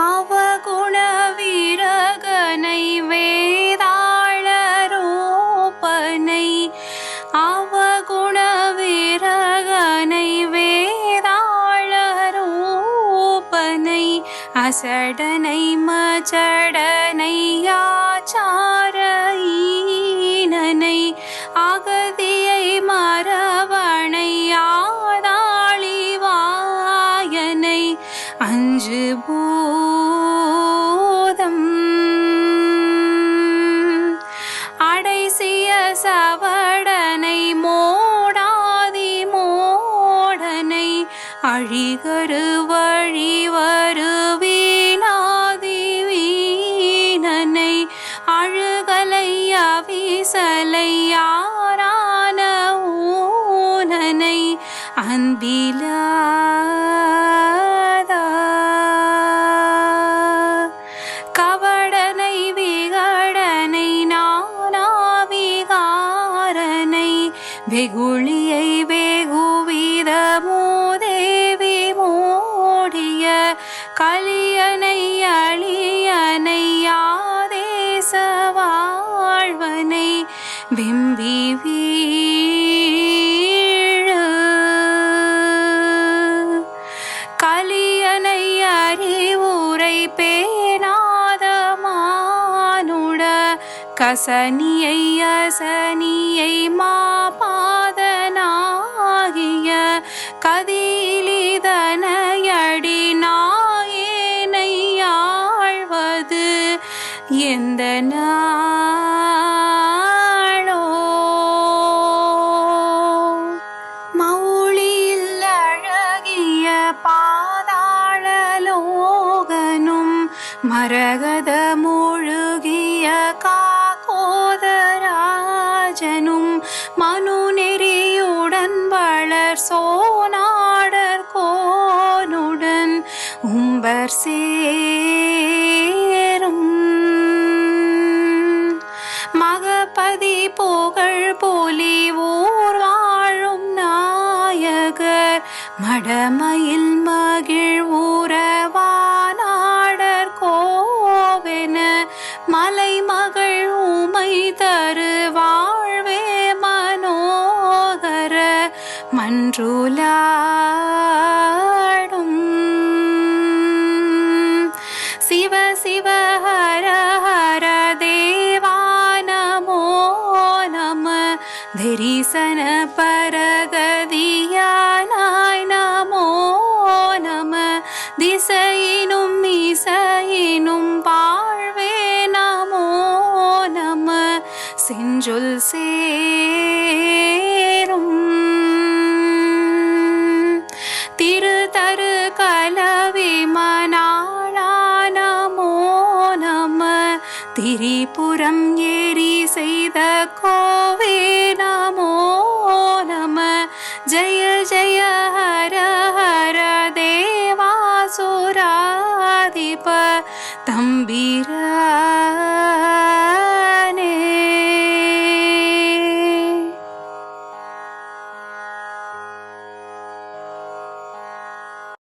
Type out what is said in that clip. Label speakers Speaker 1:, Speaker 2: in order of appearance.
Speaker 1: அவகுண விரகனை வேதாளரூபனை அவகுண விரகனை வேதாளரூபனை அசடனை மஜடனை ஆச்சார ஈனனை அகதியை மரவனை ஆதாளிவாயனை அஞ்சு பூதம் அடைசிய சவடனை மோடாதி மோடனை அழிகரு வழிவரு வீணாதி வீணனை அழுகலை அவிசலை யாரான ஊனனை அன்பிலா கவடனை விகடனை நானாவிகாரனை வெகுளியை வெகுவித மூதேவி மூடிய கலியனை அழியனை யாதேச வாழ்வனை வெம்பி வீழ கலியனை அறிவுரை பேணாத மானுட கசனியை அசனியை மாபாதனாகிய கதிலிதனையடி நாயேனை ஆழ்வது எந்த நாளோ மௌளியில் அழகிய பாதாளலோகனும் மரகத முழுகிய காகோதராஜனும் மனுநெறியுடன் வளர் சோனாடர் கோனுடன் உம்பர் சேரும் மகபதி புகழ் புலி ஊர் வாழும் நாயகர் மடமையில் மகிழ் ஊரவானாடர் கோவென மலைமகள் உமை தரு வாழ்வே மனோகர மன்றுளாடும் சிவ சிவ ஹர ஹர தேவா நமோ நம தரிசன பரகதியானாய் நமோ நம திசையினும் இசையினும் வாழ்வே நமோ நம செஞ்சொல் சேரும் திரு தரு கலவி மணாளா நமோ நம திரிபுரம் ஏரி செய்த கோவே நமோ நம ஜய ஜய ஹர ஹர தேவாசுராதிப தம்பிர